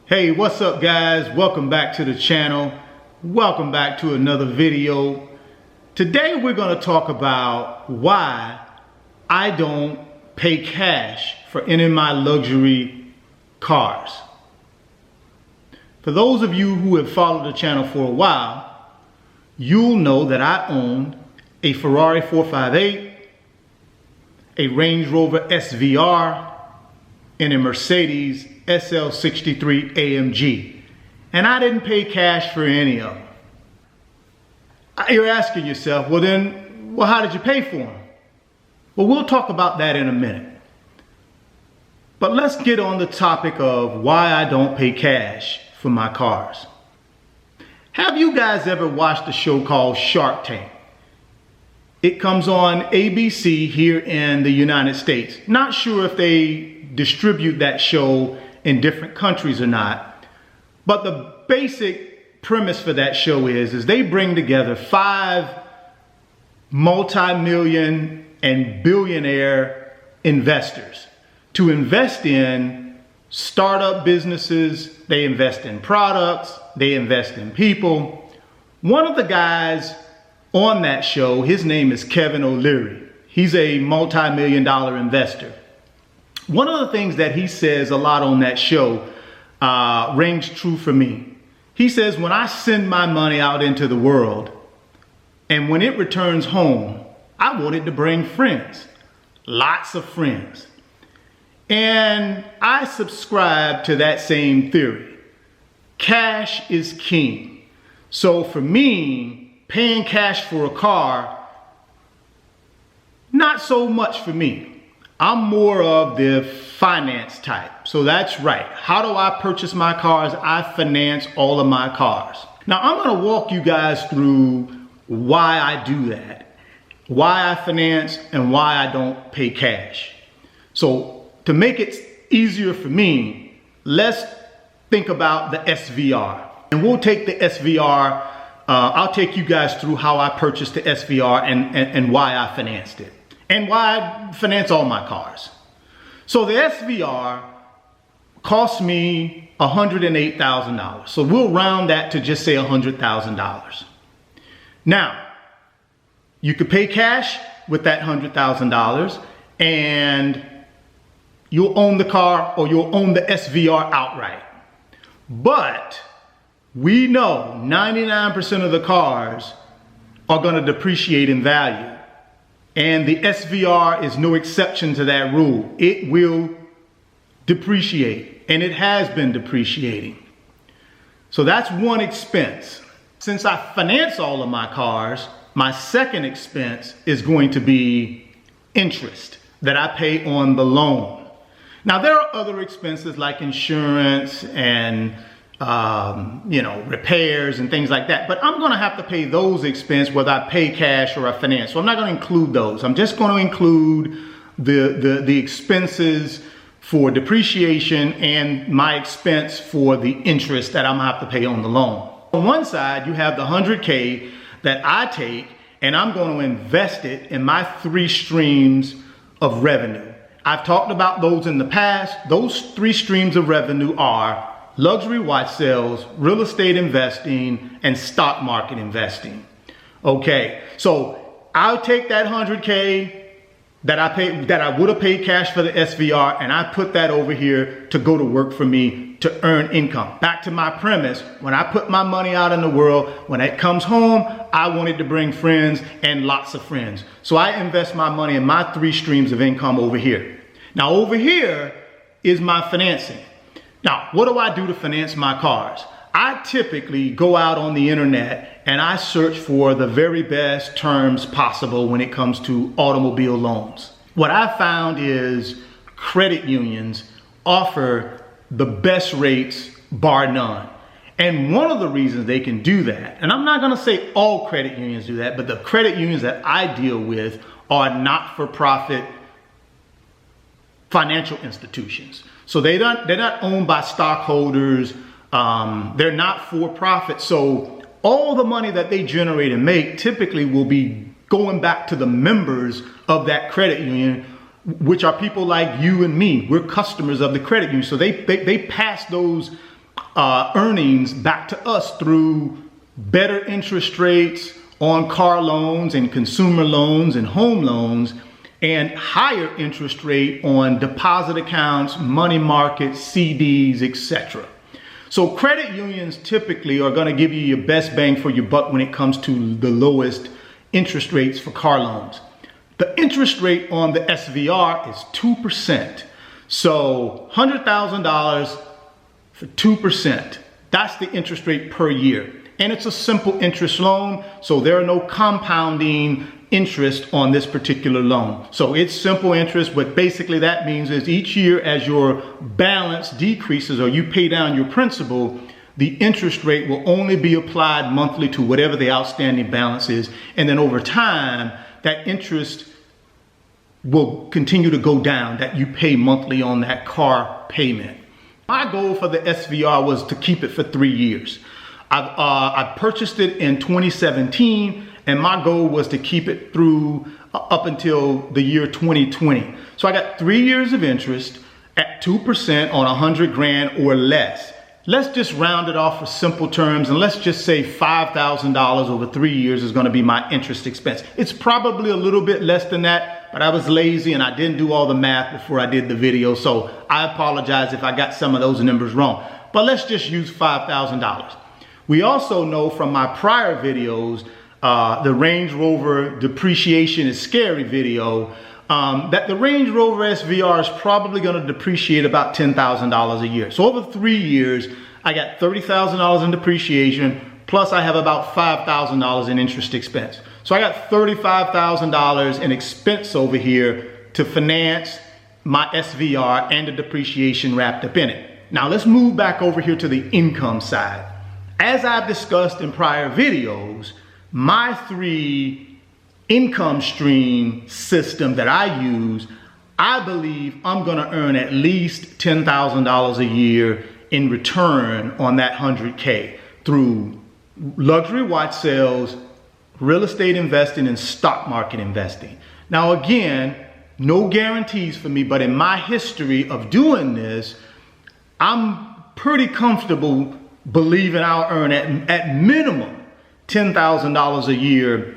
Hey, what's up guys? Welcome back to the channel. Welcome back to another video. Today we're going to talk about why I don't pay cash for any of my luxury cars. For those of you who have followed the channel for a while, you'll know that I own a Ferrari 458, a Range Rover SVR, and a Mercedes SL63 AMG, and I didn't pay cash for any of them. You're asking yourself, well how did you pay for them? Well, we'll talk about that in a minute. But let's get on the topic of why I don't pay cash for my cars. Have you guys ever watched a show called Shark Tank? It comes on ABC here in the United States. Not sure if they distribute that show in different countries or not, but the basic premise for that show is they bring together 5 multi-million and billionaire investors to invest in startup businesses. They invest in products, they invest in people. One of the guys on that show, his name is Kevin O'Leary. He's a multi-million dollar investor. One of the things that he says a lot on that show rings true for me. He says, when I send my money out into the world and when it returns home, I want it to bring friends, lots of friends. And I subscribe to that same theory. Cash is king. So for me, paying cash for a car, not so much for me. I'm more of the finance type. So that's right. How do I purchase my cars? I finance all of my cars. Now I'm going to walk you guys through why I do that, why I finance and why I don't pay cash. So to make it easier for me, let's think about the SVR. And we'll take the SVR. I'll take you guys through how I purchased the SVR and why I financed it. And why I finance all my cars. So the SVR cost me $108,000. So we'll round that to just say $100,000. Now, you could pay cash with that $100,000 and you'll own the car or you'll own the SVR outright. But we know 99% of the cars are going to depreciate in value. And the SVR is no exception to that rule. It will depreciate, and it has been depreciating. So that's one expense. Since I finance all of my cars, my second expense is going to be interest that I pay on the loan. Now there are other expenses like insurance and repairs and things like that. But I'm going to have to pay those expenses whether I pay cash or I finance. So I'm not going to include those. I'm just going to include the expenses for depreciation and my expense for the interest that I'm going to have to pay on the loan. On one side, you have the $100K that I take and I'm going to invest it in my 3 streams of revenue. I've talked about those in the past. Those 3 streams of revenue are luxury watch sales, real estate investing, and stock market investing. Okay, so I'll take that $100K that I would have paid cash for the SVR, and I put that over here to go to work for me to earn income. Back to my premise, when I put my money out in the world, when it comes home, I want it to bring friends and lots of friends. So I invest my money in my 3 streams of income over here. Now over here is my financing. Now, what do I do to finance my cars? I typically go out on the internet and I search for the very best terms possible when it comes to automobile loans. What I found is credit unions offer the best rates bar none. And one of the reasons they can do that, and I'm not going to say all credit unions do that, but the credit unions that I deal with are not-for-profit financial institutions. So they're not owned by stockholders. They're not for profit. So all the money that they generate and make typically will be going back to the members of that credit union, which are people like you and me. We're customers of the credit union. So they pass those earnings back to us through better interest rates on car loans and consumer loans and home loans, and higher interest rate on deposit accounts, money markets, CDs, etc. So credit unions typically are going to give you your best bang for your buck when it comes to the lowest interest rates for car loans. The interest rate on the SVR is 2%. So $100,000 for 2%. That's the interest rate per year. And it's a simple interest loan, so there are no compounding interest on this particular loan. So it's simple interest. What basically that means is each year as your balance decreases or you pay down your principal, the interest rate will only be applied monthly to whatever the outstanding balance is. And then over time, that interest will continue to go down that you pay monthly on that car payment. My goal for the SVR was to keep it for 3 years. I purchased it in 2017, and my goal was to keep it through up until the year 2020. So I got 3 years of interest at 2% on 100 grand or less. Let's just round it off for simple terms, and let's just say $5,000 over 3 years is going to be my interest expense. It's probably a little bit less than that, but I was lazy and I didn't do all the math before I did the video, so I apologize if I got some of those numbers wrong. But let's just use $5,000. We also know from my prior videos, the Range Rover depreciation is scary video, that the Range Rover SVR is probably going to depreciate about $10,000 a year. So over 3 years, I got $30,000 in depreciation, plus I have about $5,000 in interest expense. So I got $35,000 in expense over here to finance my SVR and the depreciation wrapped up in it. Now let's move back over here to the income side. As I've discussed in prior videos, my 3 income stream system that I use, I believe I'm going to earn at least $10,000 a year in return on that 100K through luxury watch sales, real estate investing, and stock market investing. Now again, no guarantees for me, but in my history of doing this, I'm pretty comfortable believing I'll earn at minimum $10,000 a year,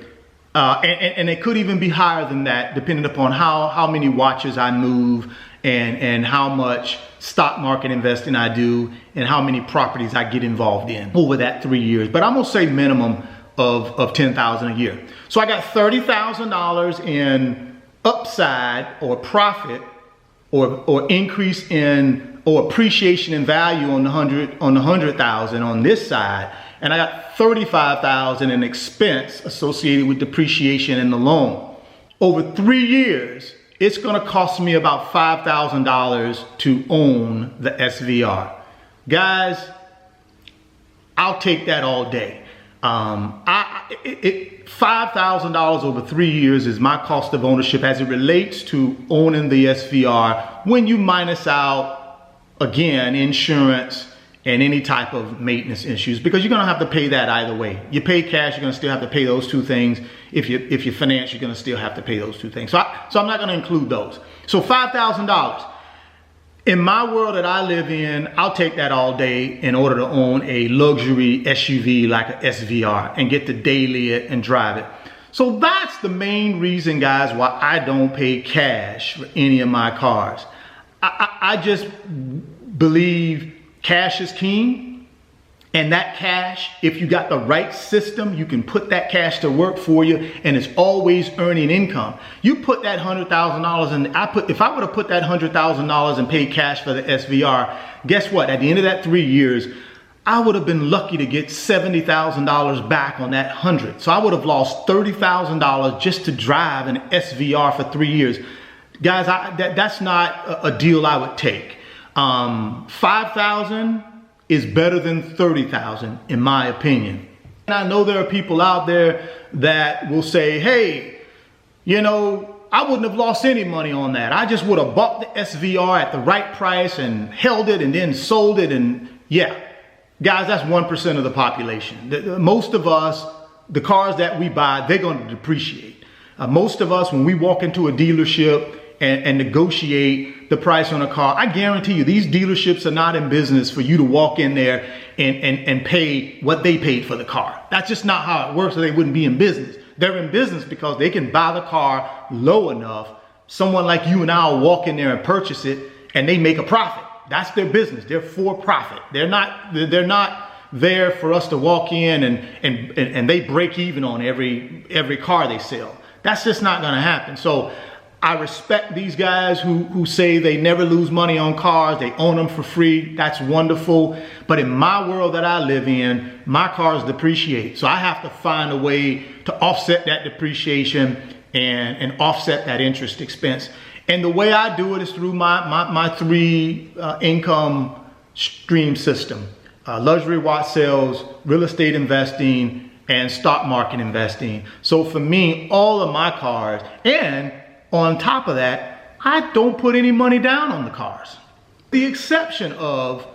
and it could even be higher than that depending upon how many watches I move and how much stock market investing I do and how many properties I get involved in over that 3 years. But I'm gonna say minimum of $10,000 a year. So I got $30,000 in upside or profit or increase in or appreciation in value on the 100,000 on this side, and I got $35,000 in expense associated with depreciation in the loan. Over 3 years, it's going to cost me about $5,000 to own the SVR. Guys, I'll take that all day. $5,000 over 3 years is my cost of ownership as it relates to owning the SVR when you minus out, again, insurance and any type of maintenance issues, because you're going to have to pay that either way. You pay cash, you're going to still have to pay those 2 things. If you finance, you're going to still have to pay those 2 things. So I'm not going to include those. So $5,000. In my world that I live in, I'll take that all day in order to own a luxury SUV like an SVR and get to daily it and drive it. So that's the main reason, guys, why I don't pay cash for any of my cars. I just believe cash is king, and that cash, if you got the right system, you can put that cash to work for you, and it's always earning income. You put that $100,000 in, if I would have put that $100,000 and paid cash for the SVR, guess what? At the end of that 3 years, I would have been lucky to get $70,000 back on that 100. So I would have lost $30,000 just to drive an SVR for 3 years. Guys, that's not a deal I would take. 5,000 is better than 30,000 in my opinion. And I know there are people out there that will say, hey, you know, I wouldn't have lost any money on that. I just would have bought the SVR at the right price and held it and then sold it. And yeah, guys, that's 1% of the population. Most of us, the cars that we buy, they're going to depreciate. Most of us, when we walk into a dealership, and negotiate the price on a car. I guarantee you, these dealerships are not in business for you to walk in there and pay what they paid for the car. That's just not how it works, or they wouldn't be in business. They're in business because they can buy the car low enough. Someone like you and I will walk in there and purchase it, and they make a profit. That's their business. They're for profit. They're not there for us to walk in and they break even on every car they sell. That's just not going to happen. So I respect these guys who say they never lose money on cars. They own them for free. That's wonderful. But in my world that I live in, my cars depreciate. So I have to find a way to offset that depreciation and offset that interest expense. And the way I do it is through my three income stream system. Luxury watch sales, real estate investing, and stock market investing. So for me, all of my cars, and on top of that, I don't put any money down on the cars. The exception of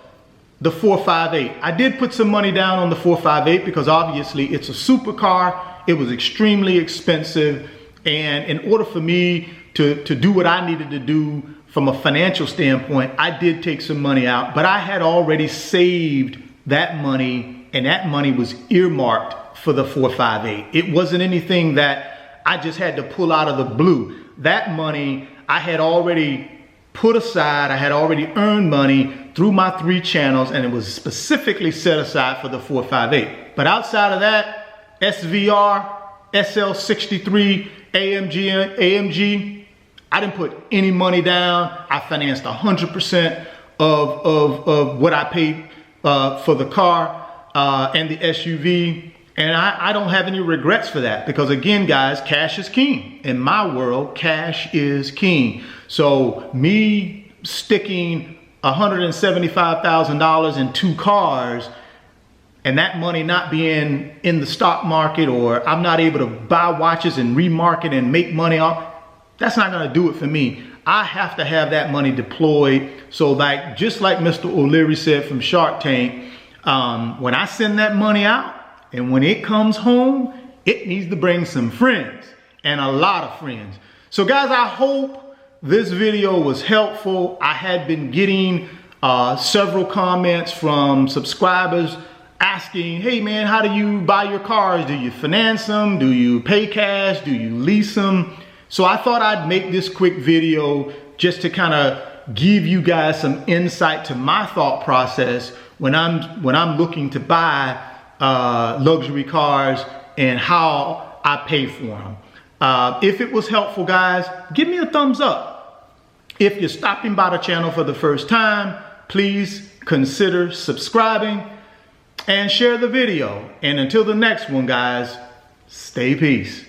the 458. I did put some money down on the 458 because obviously it's a supercar. It was extremely expensive. And in order for me to do what I needed to do from a financial standpoint, I did take some money out, but I had already saved that money, and that money was earmarked for the 458. It wasn't anything that I just had to pull out of the blue. That money I had already put aside. I had already earned money through my three channels, and it was specifically set aside for the 458. But outside of that, SVR, SL63, AMG, I didn't put any money down. I financed 100% of what I paid for the car and the SUV. And I don't have any regrets for that, because again, guys, cash is king. In my world, cash is king. So me sticking $175,000 in two cars and that money not being in the stock market, or I'm not able to buy watches and remarket and make money off, that's not gonna do it for me. I have to have that money deployed. So just like Mr. O'Leary said from Shark Tank, when I send that money out and when it comes home, it needs to bring some friends, and a lot of friends. So guys, I hope this video was helpful. I had been getting several comments from subscribers asking, hey man, how do you buy your cars? Do you finance them? Do you pay cash? Do you lease them? So I thought I'd make this quick video just to kind of give you guys some insight to my thought process when I'm looking to buy luxury cars and how I pay for them. If it was helpful, guys, give me a thumbs up. If you're stopping by the channel for the first time, please consider subscribing and share the video. And until the next one, guys, stay peace.